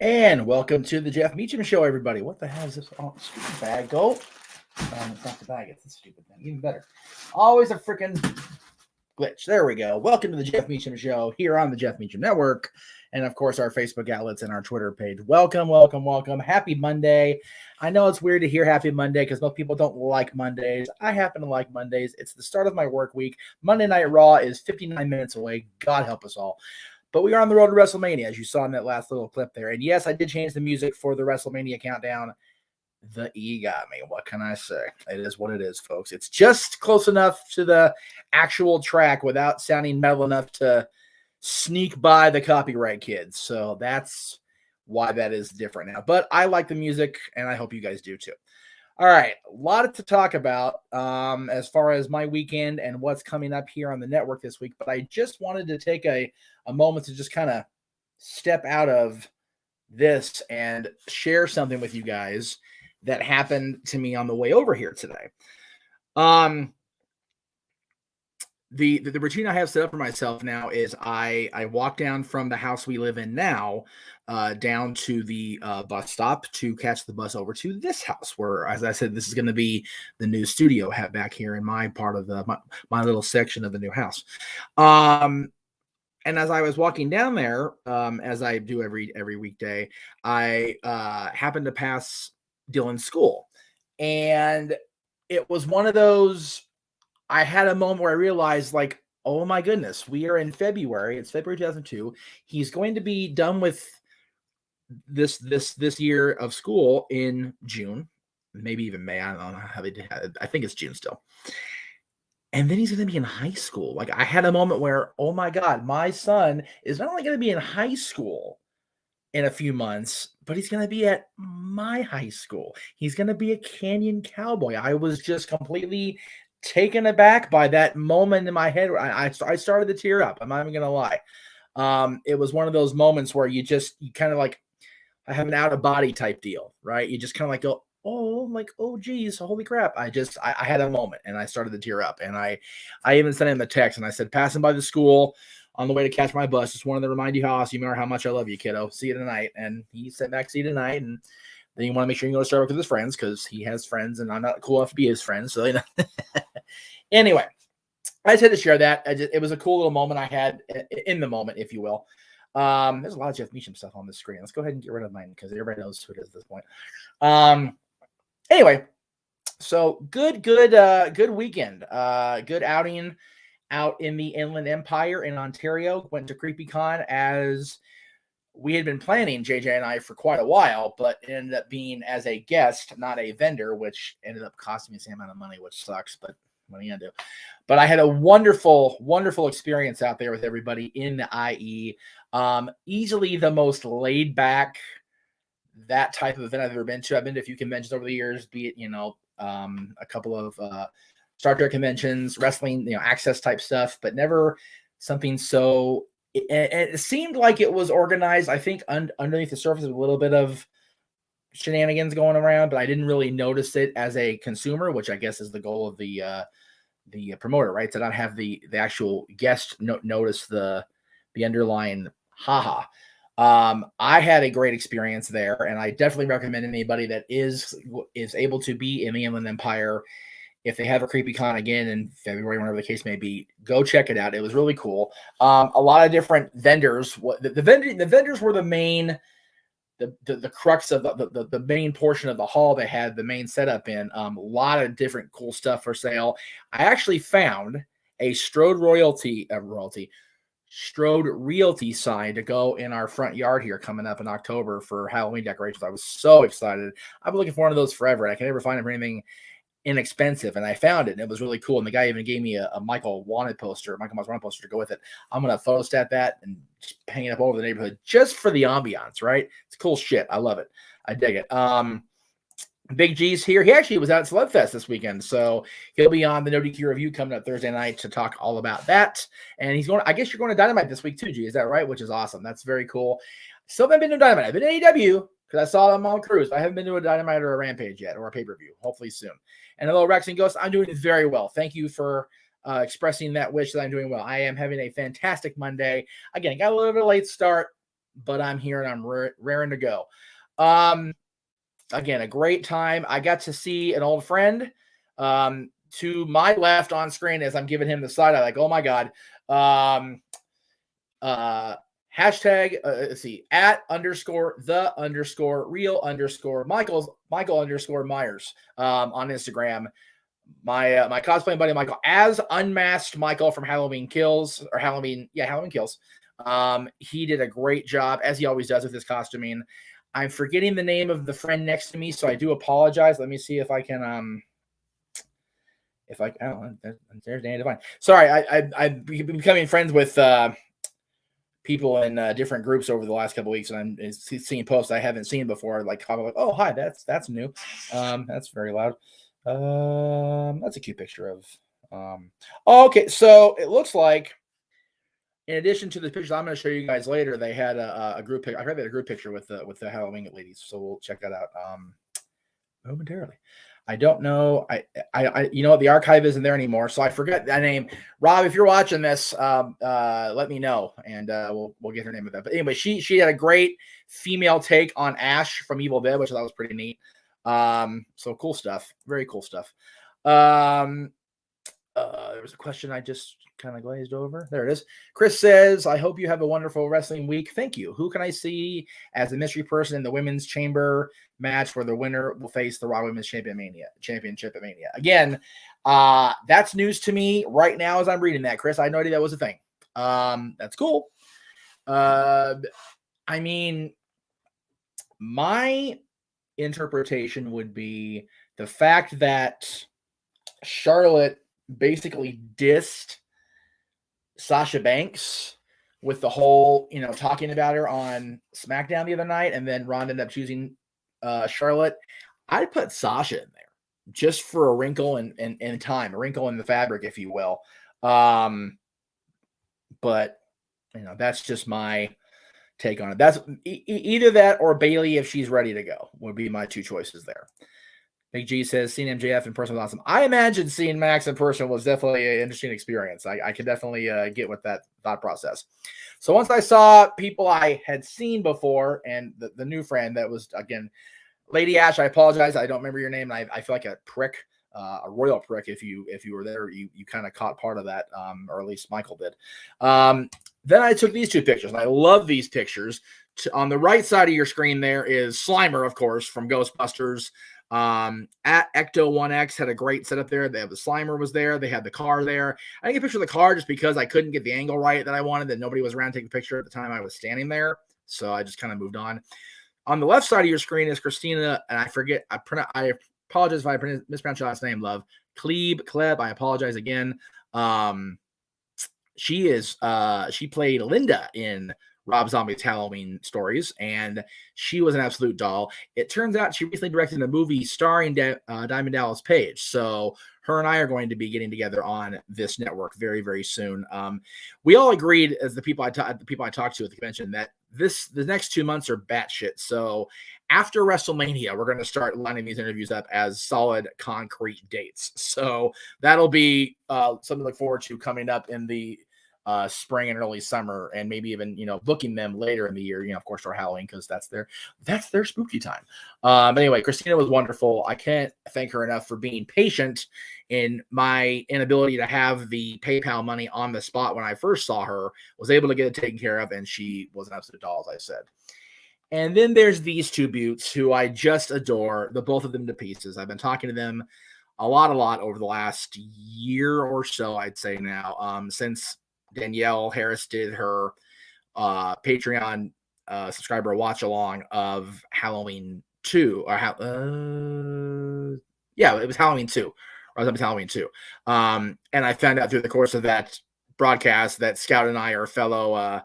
And welcome to the Jeff Meacham Show, everybody. What the hell is this? Oh, stupid bag. Go. It's not the bag. It's the stupid thing. Even better. Always a freaking glitch. There we go. Welcome to the Jeff Meacham Show here on the Jeff Meacham Network. And, of course, our Facebook outlets and our Twitter page. Welcome, welcome, welcome. Happy Monday. I know it's weird to hear Happy Monday because most people don't like Mondays. I happen to like Mondays. It's the start of my work week. Monday Night Raw is 59 minutes away. God help us all. But we are on the road to WrestleMania, as you saw in that last little clip there. And yes, I did change the music for the WrestleMania countdown. The E got me. What can I say? It is what it is, folks. It's just close enough to the actual track without sounding metal enough to sneak by the copyright kids. So that's why that is different now. But I like the music, and I hope you guys do too. All right, a lot to talk about as far as my weekend and what's coming up here on the network this week. But I just wanted to take a moment to just kind of step out of this and share something with you guys that happened to me on the way over here today. The routine I have set up for myself now is I walk down from the house we live in now down to the bus stop to catch the bus over to this house where, as I said, this is going to be the new studio back here in my part of my little section of the new house. And as I was walking down there, as I do every weekday, I happened to pass Dylan's school, and it was one of those. I had a moment where I realized, like, oh my goodness, we are in February. It's February 2002. He's going to be done with this year of school in June, maybe even May. I don't know how they did. I think it's June still. And then he's going to be in high school. Like, I had a moment where, oh my God, my son is not only going to be in high school in a few months, but he's going to be at my high school. He's going to be a Canyon Cowboy. I was just completely taken aback by that moment in my head. I started to tear up. I'm not even going to lie. It was one of those moments where you kind of like, I have an out of body type deal, right? You just kind of like go, oh, like, oh geez, holy crap. I had a moment and I started to tear up, and I even sent him a text and I said, passing by the school on the way to catch my bus, just wanted to remind you how awesome you are, how much I love you, kiddo. See you tonight. And he sent back, see you tonight. And then you want to make sure you go to Starbucks with his friends because he has friends and I'm not cool enough to be his friend. So, you know. Anyway, I just had to share that. It was a cool little moment I had in the moment, if you will. There's a lot of Jeff Meacham stuff on the screen. Let's go ahead and get rid of mine because everybody knows who it is at this point. Anyway, so good weekend. Good outing out in the Inland Empire in Ontario. Went to CreepIE Con as we had been planning, JJ and I, for quite a while, but it ended up being as a guest, not a vendor, which ended up costing me the same amount of money, which sucks, but what are you going to do? But I had a wonderful, wonderful experience out there with everybody in the IE. Easily the most laid back, that type of event I've ever been to. I've been to a few conventions over the years, be it, a couple of Star Trek conventions, wrestling, access type stuff, but never something so. It seemed like it was organized, I think, underneath the surface, a little bit of shenanigans going around, but I didn't really notice it as a consumer, which I guess is the goal of the promoter, right? To not have the actual guest notice the underlying haha. I had a great experience there, and I definitely recommend anybody that is able to be in the Inland Empire, if they have a CreepIE Con again in February, whenever the case may be, go check it out. It was really cool. A lot of different vendors. The vendors were the main, the crux of the main portion of the hall they had the main setup in. A lot of different cool stuff for sale. I actually found a Strode Realty sign to go in our front yard here coming up in October for Halloween decorations. I was so excited. I've been looking for one of those forever. I can never find them for anything inexpensive, and I found it, and it was really cool. And the guy even gave me a Michael Myers wanted poster to go with it. I'm gonna photostat that and just hang it up all over the neighborhood just for the ambiance, right? It's cool shit. I love it. I dig it. Big G's here. He actually was out at Slugfest this weekend, so he'll be on the No DQ review coming up Thursday night to talk all about that. And he's going. I guess you're going to Dynamite this week too, G. Is that right? Which is awesome. That's very cool. Still haven't been to Dynamite. I've been to AEW because I saw them on Cruise. I haven't been to a Dynamite or a Rampage yet, or a pay-per-view. Hopefully soon. And hello, Rex and Ghost. I'm doing very well. Thank you for expressing that wish that I'm doing well. I am having a fantastic Monday. Again, got a little bit of a late start. but I'm here and I'm raring to go. Again, a great time. I got to see an old friend to my left on screen as I'm giving him the side eye, like, oh my God. Hashtag, let's see, @_the_real_Michael_Myers on Instagram. My cosplay buddy Michael, as unmasked Michael from Halloween Kills. He did a great job, as he always does with his costuming. I'm forgetting the name of the friend next to me, so I do apologize. Let me see if I can there's Danny Devine. Sorry, I've been becoming friends with people in different groups over the last couple of weeks, and I'm seeing posts I haven't seen before. Like, oh hi, that's new. That's very loud. That's a cute picture of. Okay, so it looks like, in addition to the pictures I'm going to show you guys later, they had a group picture. I heard they had a group picture with the Halloween ladies, so we'll check that out momentarily. I don't know. I you know what, the archive isn't there anymore, so I forget that name. Rob, if you're watching this, let me know, and we'll get her name with that. But anyway, she had a great female take on Ash from Evil Dead, which I thought was pretty neat. So cool stuff, very cool stuff. There was a question I just kind of glazed over. There it is. Chris says, I hope you have a wonderful wrestling week. Thank you. Who can I see as a mystery person in the women's chamber match where the winner will face the Raw Women's Championship at Mania? Again, that's news to me right now as I'm reading that, Chris. I had no idea that was a thing. That's cool. I mean, my interpretation would be the fact that Charlotte basically dissed Sasha Banks with the whole, talking about her on SmackDown the other night, and then Ronda ended up choosing Charlotte. I'd put Sasha in there just for a wrinkle in time, a wrinkle in the fabric, if you will. But that's just my take on it. That's either that or Bayley, if she's ready to go, would be my two choices there. Big G says, seeing MJF in person was awesome. I imagine seeing Max in person was definitely an interesting experience. I could definitely get with that thought process. So once I saw people I had seen before and the new friend that was, again, Lady Ash, I apologize. I don't remember your name. And I feel like a prick, a royal prick. If you were there, you kind of caught part of that, or at least Michael did. Then I took these two pictures, and I love these pictures. On the right side of your screen there is Slimer, of course, from Ghostbusters. At Ecto1X had a great setup there. They have the Slimer was there. They had the car there. I didn't get a picture of the car just because I couldn't get the angle right that I wanted, that nobody was around to take the picture at the time I was standing there. So I just kind of moved on. On the left side of your screen is Christina, and I forget, I apologize if I mispronounce your last name, love. Kleb, I apologize again. She played Linda in Rob Zombie's Halloween Stories, and she was an absolute doll. It turns out she recently directed a movie starring Diamond Dallas Page, so her and I are going to be getting together on this network very, very soon. We all agreed, as the people I talked to at the convention, that the next 2 months are batshit. So after WrestleMania, we're going to start lining these interviews up as solid, concrete dates. So that'll be something to look forward to coming up in the spring and early summer, and maybe even booking them later in the year, of course, for Halloween, because that's their spooky time. But anyway, Christina was wonderful. I can't thank her enough for being patient in my inability to have the PayPal money on the spot when I first saw her. Was able to get it taken care of, and she was an absolute doll, as I said. And then there's these two beauts who I just adore, the both of them to pieces. I've been talking to them a lot over the last year or so, I'd say now, since Danielle Harris did her Patreon subscriber watch along of Halloween 2, or it was Halloween 2. Or it was Halloween 2. And I found out through the course of that broadcast that Scout and I are fellow.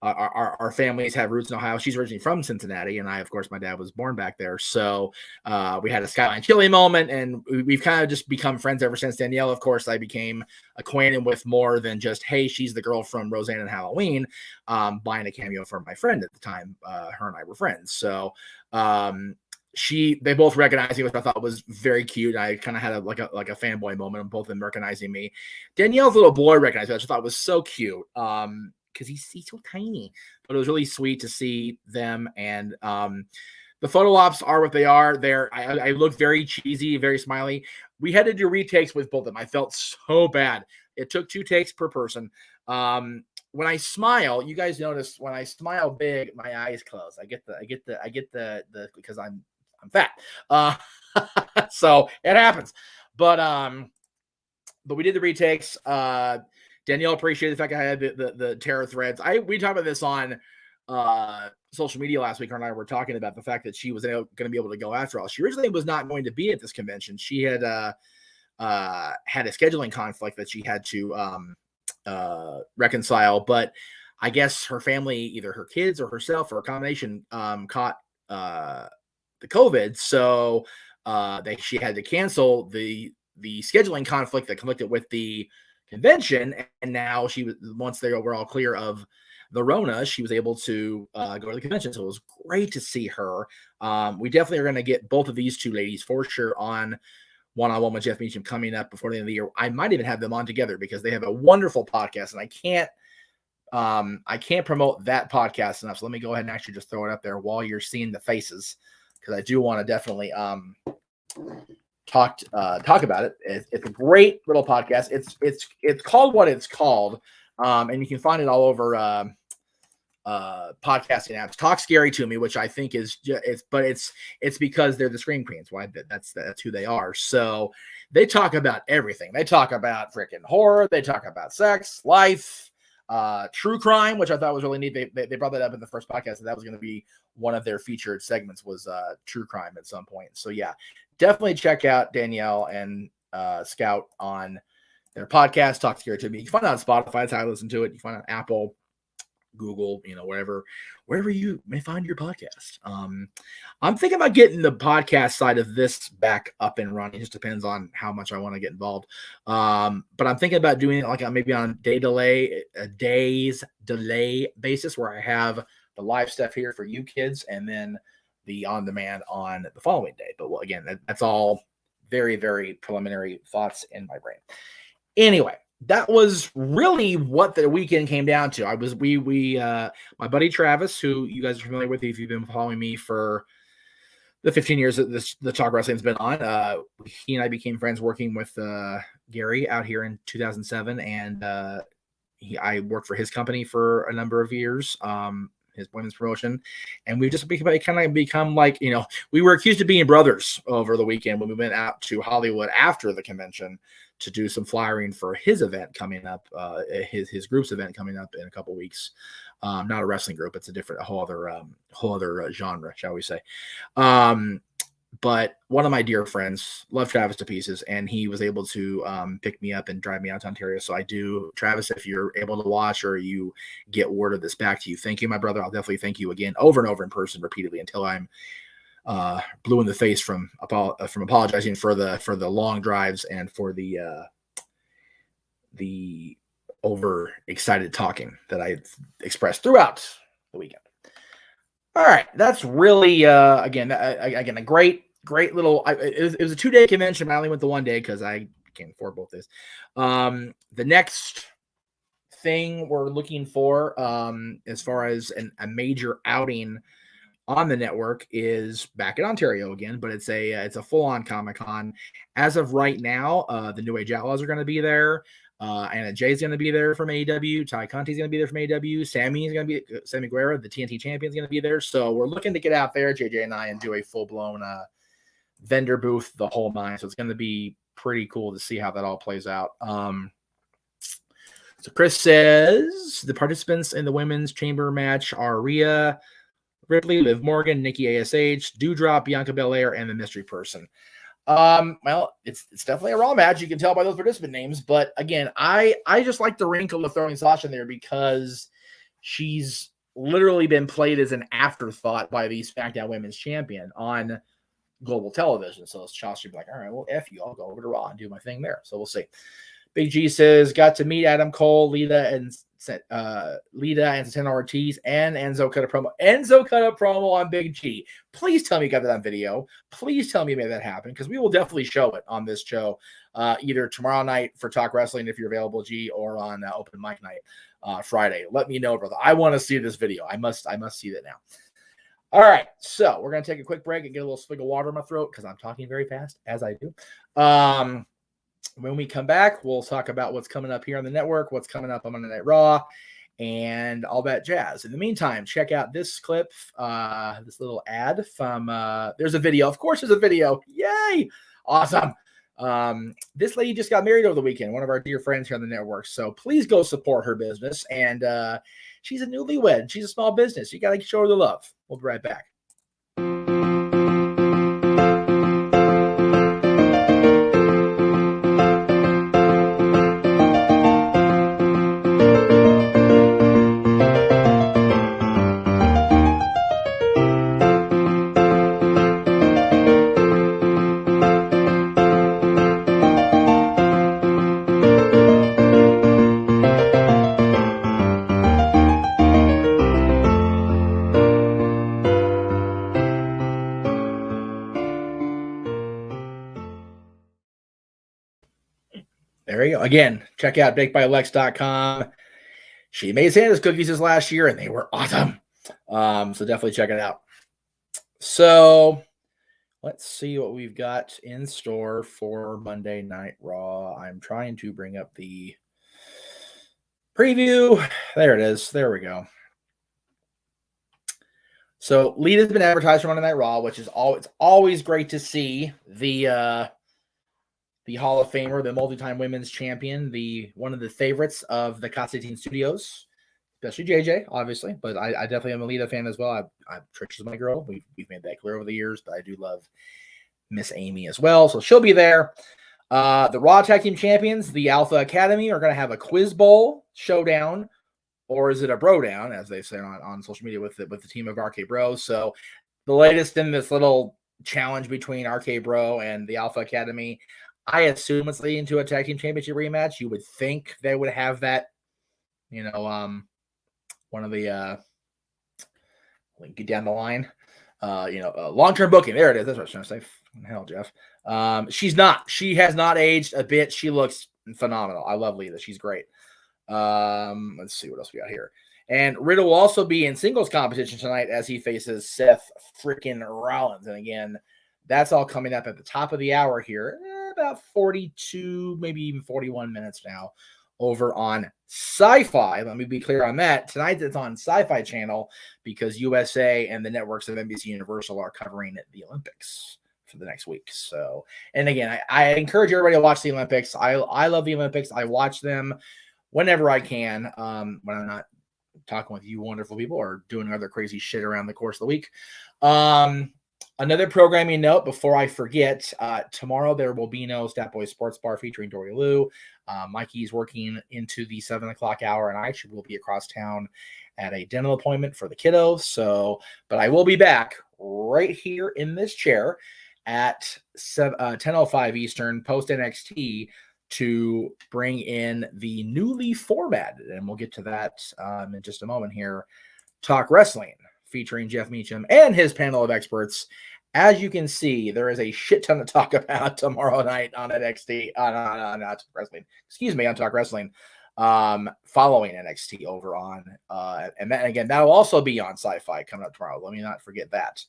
Our families have roots in Ohio. She's originally from Cincinnati, and of course, my dad was born back there. So we had a Skyline Chili moment, and we've kind of just become friends ever since. Danielle, of course, I became acquainted with more than just, hey, she's the girl from Roseanne and Halloween, buying a cameo for my friend at the time. Her and I were friends. So they both recognized me, which I thought was very cute. I kind of had a fanboy moment of both of them recognizing me. Danielle's little boy recognized me, which I thought was so cute. because he's so tiny. But it was really sweet to see them, and the photo ops are what they are. I look very cheesy, very smiley. We had to do retakes with both of them. I felt so bad. It took 2 takes per person. When I smile, you guys notice when I smile big, my eyes close. I get the because I'm fat. So it happens. But we did the retakes. Danielle appreciated the fact I had the terror threads. We talked about this on social media last week. Her and I were talking about the fact that she was going to be able to go after all. She originally was not going to be at this convention. She had had a scheduling conflict that she had to reconcile, but I guess her family, either her kids or herself or a combination, caught the COVID, so she had to cancel the scheduling conflict that conflicted with the convention, and now once they were all clear of the Rona, she was able to go to the convention. So it was great to see her. We definitely are going to get both of these 2 ladies for sure on one-on-one with Jeff Meacham coming up before the end of the year. I might even have them on together because they have a wonderful podcast, and I can't promote that podcast enough. So let me go ahead and actually just throw it up there while you're seeing the faces, because I do want to definitely talk about it. It's a great little podcast. It's called what it's called, and you can find it all over podcasting apps. Talk Scary to Me, which I think is it's because they're the Scream Queens. Why that's who they are. So they talk about everything. They talk about freaking horror. They talk about sex, life, true crime, which I thought was really neat. They brought that up in the first podcast, and that was going to be one of their featured segments was true crime at some point. So yeah, definitely check out Danielle and Scout on their podcast, Talk Scary to Me. You can find it on Spotify. That's how I listen to it. You can find it on Apple, Google, wherever you may find your podcast. I'm thinking about getting the podcast side of this back up and running. It just depends on how much I want to get involved. But I'm thinking about doing it like maybe on a day's delay basis, where I have the live stuff here for you kids and then the on demand on the following day. But again, that's all very, very preliminary thoughts in my brain. Anyway, that was really what the weekend came down to. My buddy Travis, who you guys are familiar with if you've been following me for the 15 years that the Talk Wrestling's been on, he and I became friends working with Gary out here in 2007, and I worked for his company for a number of years, his women's promotion, and we've just become like, we were accused of being brothers over the weekend when we went out to Hollywood after the convention to do some flyering for his event coming up, his group's event coming up in a couple weeks. Not a wrestling group; it's a whole other genre, shall we say? But one of my dear friends loved Travis to pieces, and he was able to pick me up and drive me out to Ontario. So I do, Travis, if you're able to watch or you get word of this back to you, thank you, my brother. I'll definitely thank you again over and over in person repeatedly until I'm blue in the face from apologizing for the long drives and for the overexcited talking that I expressed throughout the weekend. All right, that's really again a great little. It was a 2-day convention, but I only went the 1 day because I can't afford both days. The next thing we're looking for, as far as a major outing on the network, is back in Ontario again, but it's a full-on Comic-Con. As of right now, the New Age Outlaws are going to be there. Anna Jay's going to be there from AEW. Ty Conti's going to be there from AEW. Sammy Guerra, the TNT champion, is going to be there. So we're looking to get out there, JJ and I, and do a full-blown vendor booth, the whole nine. So it's going to be pretty cool to see how that all plays out. So Chris says the participants in the women's chamber match are Rhea Ripley, Liv Morgan, Nikki ASH, Doudrop, Bianca Belair, and the mystery person. Well, it's definitely a Raw match. You can tell by those participant names, but again, I just like the wrinkle of throwing Sasha in there because she's literally been played as an afterthought by the SmackDown Women's Champion on global television. So Sasha should be like, all right, well, F you, I'll go over to Raw and do my thing there. So we'll see. Big G says, got to meet Adam Cole, Lita, and Santana Ortiz, and Enzo cut a promo. Enzo cut a promo on Big G. Please tell me you got that on video. Please tell me you made that happen, because we will definitely show it on this show, either tomorrow night for Talk Wrestling if you're available, G, or on Open Mic Night Friday. Let me know, brother. I want to see this video. I must see that now. All right, so we're going to take a quick break and get a little swig of water in my throat because I'm talking very fast, as I do. When we come back, we'll talk about what's coming up here on the network, what's coming up on Monday Night Raw, and all that jazz. In the meantime, check out this clip, this little ad from, there's a video. Of course, there's a video. Yay! Awesome. This lady just got married over the weekend, one of our dear friends here on the network. So please go support her business. And she's a newlywed. She's a small business. You got to show her the love. We'll be right back. There you go. Again, check out bakedbylex.com. She made Santa's cookies this last year, and they were awesome. So definitely check it out. So let's see what we've got in store for Monday Night Raw. I'm trying to bring up the preview. There it is. There we go. So Lita's been advertised for Monday Night Raw, which is always great to see. The Hall of Famer, the multi-time women's champion, one of the favorites of the Constantine Studios, especially JJ, obviously, but I definitely am a Lita fan as well. Trish is my girl. We've made that clear over the years, but I do love Miss Amy as well, so she'll be there. The Raw Tag Team Champions, the Alpha Academy, are going to have a Quiz Bowl showdown, or is it a bro down, as they say on social media with the team of RK Bro. So the latest in this little challenge between RK Bro and the Alpha Academy. I assume it's leading to a tag team championship rematch. You would think they would have that, one of the link it down the line, long-term booking. There it is. That's what I was trying to say. Hell, Jeff. She's not. She has not aged a bit. She looks phenomenal. I love Lita. She's great. Let's see what else we got here. And Riddle will also be in singles competition tonight as he faces Seth freaking Rollins. And again, that's all coming up at the top of the hour here. About 42, maybe even 41 minutes now over on Sci-Fi. Let me be clear on that. Tonight it's on Sci-Fi Channel because USA and the networks of NBC Universal are covering the Olympics for the next week. So, and again, I encourage everybody to watch the Olympics. I love the Olympics. I watch them whenever I can, when I'm not talking with you wonderful people or doing other crazy shit around the course of the week. Another programming note before I forget, tomorrow there will be no Stat Boy Sports Bar featuring Dory Lou. Mikey's working into the 7 o'clock hour, and I will be across town at a dental appointment for the kiddos. So, but I will be back right here in this chair at 10:05 Eastern post NXT to bring in the newly formatted, and we'll get to that in just a moment here, Talk Wrestling, featuring Jeff Meacham and his panel of experts. As you can see, there is a shit ton to talk about tomorrow night on NXT, on Talk Wrestling. Excuse me, on Talk Wrestling, following NXT over on, and then again, that'll also be on Sci-Fi coming up tomorrow. Let me not forget that.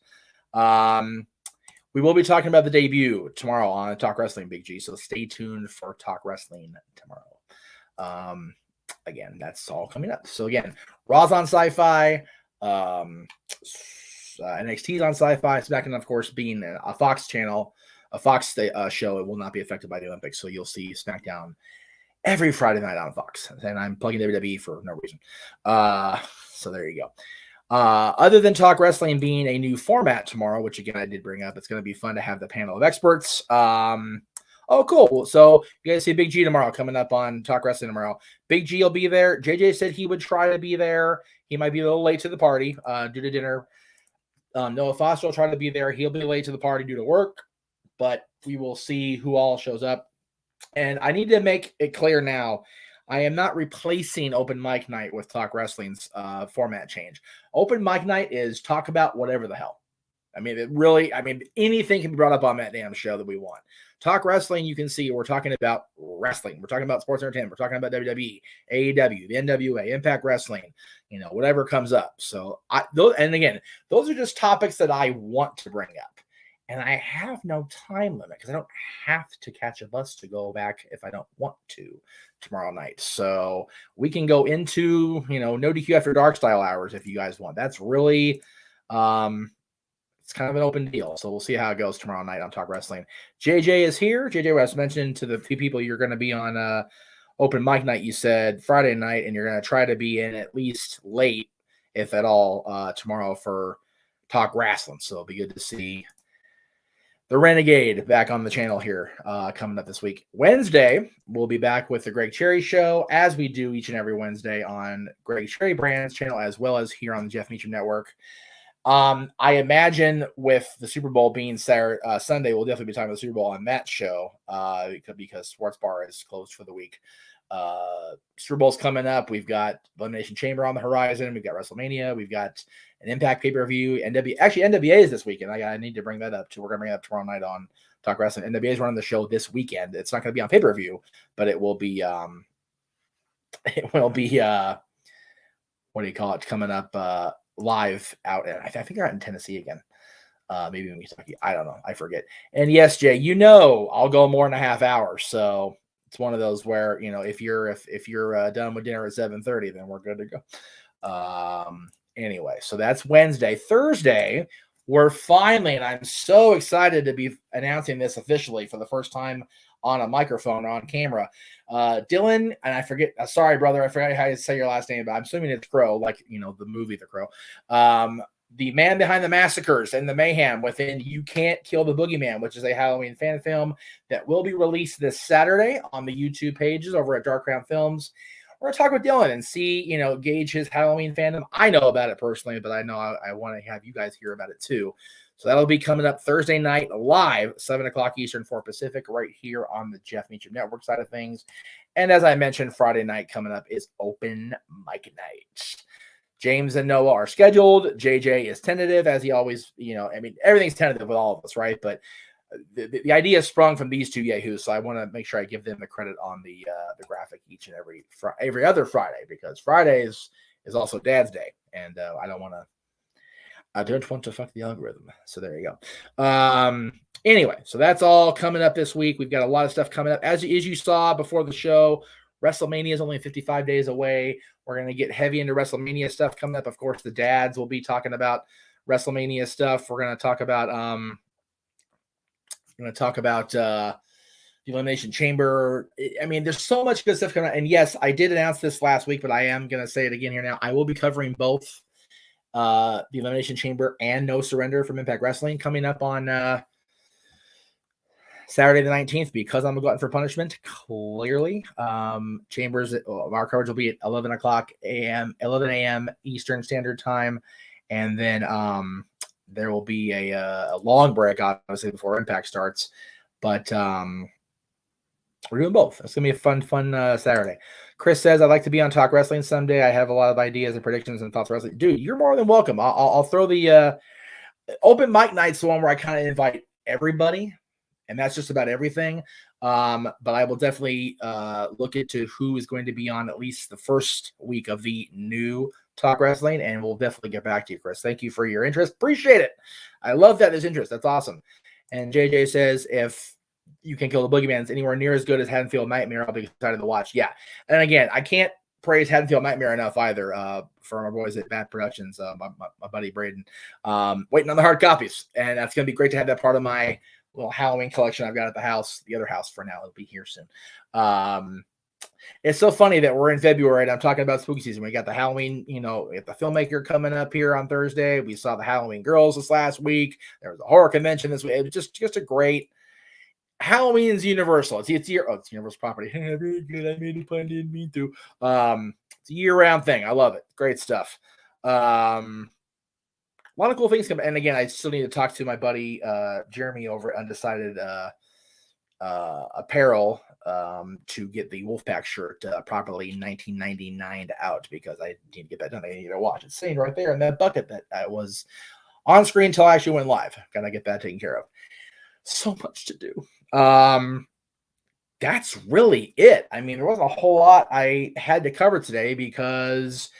We will be talking about the debut tomorrow on Talk Wrestling, Big G, so stay tuned for Talk Wrestling tomorrow. Again, that's all coming up. So again, Raw's on Sci-Fi, NXT's on Sci-Fi. SmackDown, of course, being a Fox channel, a Fox show, it will not be affected by the Olympics. So you'll see SmackDown every Friday night on Fox. And I'm plugging WWE for no reason. So there you go. Other than Talk Wrestling being a new format tomorrow, which again I did bring up, it's going to be fun to have the panel of experts. Oh, cool. So you guys see Big G tomorrow coming up on Talk Wrestling tomorrow. Big G will be there. JJ said he would try to be there. He might be a little late to the party due to dinner. Noah Foster will try to be there. He'll be late to the party due to work, but we will see who all shows up. And I need to make it clear now, I am not replacing open mic night with Talk Wrestling's format change. Open mic night is talk about whatever the hell. I mean, anything can be brought up on that damn show that we want. Talk Wrestling, you can see we're talking about wrestling. We're talking about sports entertainment. We're talking about WWE, AEW, the NWA, Impact Wrestling, whatever comes up. So those are just topics that I want to bring up. And I have no time limit because I don't have to catch a bus to go back if I don't want to tomorrow night. So we can go into, no DQ after dark style hours if you guys want. That's really, it's kind of an open deal. So we'll see how it goes tomorrow night on Talk Wrestling. JJ is here. JJ was mentioned to the few people you're going to be on open mic night. You said Friday night, and you're going to try to be in at least late, if at all, tomorrow for Talk Wrestling. So it'll be good to see the Renegade back on the channel here coming up this week. Wednesday, we'll be back with the Greg Cherry Show, as we do each and every Wednesday on Greg Cherry Brand's channel, as well as here on the Jeff Meacham Network. I imagine with the Super Bowl being Sunday, we'll definitely be talking about the Super Bowl on that show because Sports Bar is closed for the week. Super Bowl's coming up. We've got Elimination Chamber on the horizon. We've got WrestleMania. We've got an Impact pay-per-view. NWA is this weekend. I need to bring that up too. We're going to bring it up tomorrow night on Talk Wrestling. NWA is running the show this weekend. It's not going to be on pay-per-view, but it will be what do you call it, coming up live out. I think they're out in Tennessee again. Maybe in Kentucky. I don't know. I forget. And yes, Jay, I'll go more than a half hour. So it's one of those where, if you're done with dinner at 7:30, then we're good to go. Anyway, so that's Wednesday. Thursday, we're finally, and I'm so excited to be announcing this officially for the first time on a microphone or on camera. Dylan, and I forget, sorry, brother, I forgot how to say your last name, but I'm assuming it's Crow, like, the movie The Crow. The man behind the massacres and the mayhem within You Can't Kill the Boogeyman, which is a Halloween fan film that will be released this Saturday on the YouTube pages over at Dark Crown Films. We're going to talk with Dylan and see, gauge his Halloween fandom. I know about it personally, but I know I want to have you guys hear about it too. So that'll be coming up Thursday night live, 7 o'clock Eastern, 4 Pacific, right here on the Jeff Meacham Network side of things. And as I mentioned, Friday night coming up is open mic night. James and Noah are scheduled. JJ is tentative, as he always, everything's tentative with all of us, right? But the idea sprung from these two yahoos, so I want to make sure I give them the credit on the graphic each and every other Friday, because Fridays is also Dad's Day, and I don't want to fuck the algorithm. So there you go. Anyway, so that's all coming up this week. We've got a lot of stuff coming up. As you saw before the show, WrestleMania is only 55 days away. We're going to get heavy into WrestleMania stuff coming up. Of course, the dads will be talking about WrestleMania stuff. We're going to talk about the Elimination Chamber. I mean, there's so much good stuff coming out. And yes, I did announce this last week, but I am going to say it again here now. I will be covering both the Elimination Chamber and No Surrender from Impact Wrestling coming up on Saturday the 19th, because I'm a glutton for punishment. Clearly, Chambers, our coverage will be at 11 a.m. Eastern Standard Time, and then there will be a long break, obviously, before Impact starts. But we're doing both. It's gonna be a fun Saturday. Chris says, I'd like to be on Talk Wrestling someday. I have a lot of ideas and predictions and thoughts wrestling. Dude, you're more than welcome. I'll throw the open mic night's the one where I kind of invite everybody, and that's just about everything. But I will definitely look into who is going to be on at least the first week of the new Talk Wrestling, and we'll definitely get back to you, Chris. Thank you for your interest. Appreciate it. I love that there's interest. That's awesome. And JJ says, if You Can Kill the Boogeyman is anywhere near as good as Haddonfield Nightmare, I'll be excited to watch. Yeah. And again, I can't praise Haddonfield Nightmare enough either for our boys at Bat Productions, my buddy Braden. Waiting on the hard copies. And that's going to be great to have that part of my little Halloween collection I've got at the other house for now. It'll be here soon. It's so funny that we're in February and I'm talking about spooky season. We got the Halloween, we have the filmmaker coming up here on Thursday. We saw the Halloween Girls this last week. There was a horror convention this week. It was just a great Halloween's universal. It's universal property. Very good. I made a pun, didn't mean to. It's a year-round thing. I love it. Great stuff. A lot of cool things come. And again, I still need to talk to my buddy Jeremy over at Undecided apparel to get the Wolfpack shirt properly 1999 out, because I need to get that done. I need to watch it sitting right there in that bucket that was on screen until I actually went live. Gotta get that taken care of. So much to do. That's really it. I mean, there wasn't a whole lot I had to cover today, because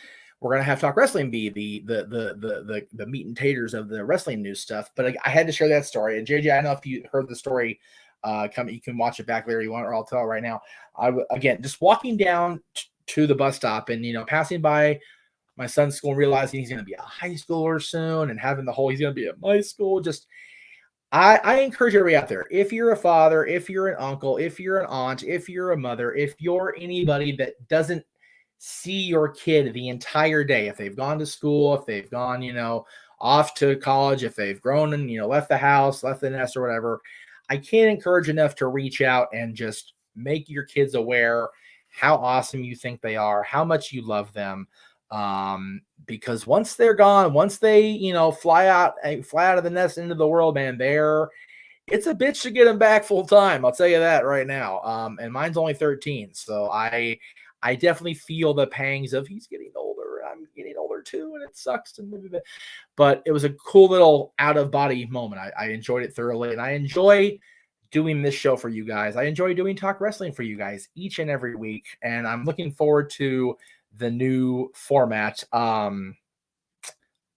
we're gonna have Talk Wrestling be the meat and taters of the wrestling news stuff. But I had to share that story. And JJ, I don't know if you heard the story. You can watch it back later you want, or I'll tell it right now. Again, just walking down to the bus stop, and passing by my son's school and realizing he's going to be a high schooler soon, and having the whole he's going to be at my school. Just I encourage everybody out there, if you're a father, if you're an uncle, if you're an aunt, if you're a mother, if you're anybody that doesn't see your kid the entire day, if they've gone to school, if they've gone, off to college, if they've grown and, left the house, left the nest or whatever, I can't encourage enough to reach out and just make your kids aware how awesome you think they are, how much you love them. Because once they're gone, once they, fly out of the nest into the world, man, it's a bitch to get them back full time. I'll tell you that right now. And mine's only 13. So I definitely feel the pangs of he's getting older. I'm getting older too. And it sucks. But it was a cool little out of body moment. I enjoyed it thoroughly, and I enjoy doing this show for you guys. I enjoy doing Talk Wrestling for you guys each and every week. And I'm looking forward to the new format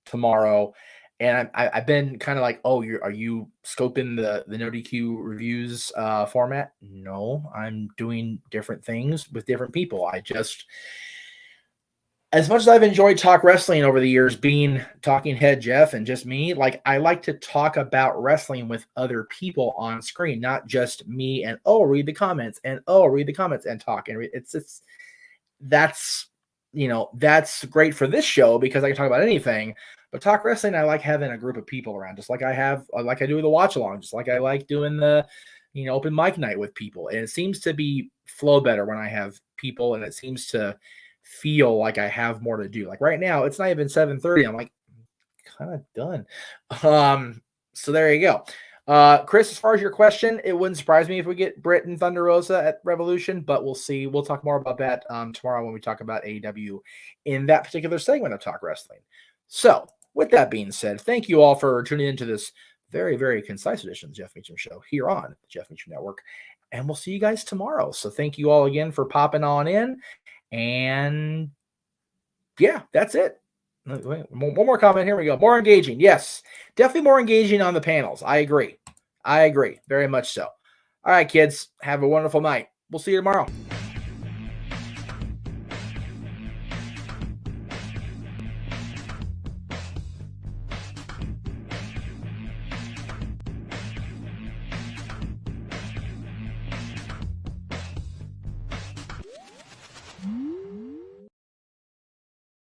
tomorrow. And I've been kind of like, oh, are you scoping the no DQ reviews format? No, I'm doing different things with different people. As much as I've enjoyed Talk Wrestling over the years, being Talking Head Jeff and just me, like, I like to talk about wrestling with other people on screen, not just me and read the comments and talk. And that's great for this show, because I can talk about anything. But Talk Wrestling, I like having a group of people around, just like I do with the watch along, just like I like doing the open mic night with people. And it seems to be flow better when I have people, and it seems to feel like I have more to do. Like right now, it's not even 7:30. I'm like, kind of done. So there you go. Chris, as far as your question, it wouldn't surprise me if we get Britt and Thunder Rosa at Revolution, but we'll see. We'll talk more about that tomorrow when we talk about AEW in that particular segment of Talk Wrestling. So with that being said, thank you all for tuning into this very, very concise edition of the Jeff Meacham Show here on the Jeff Meacham Network. And we'll see you guys tomorrow. So thank you all again for popping on in. And yeah, that's it. One more comment. Here we go. More engaging. Yes, definitely more engaging on the panels. I agree. Very much so. All right, kids. Have a wonderful night. We'll see you tomorrow.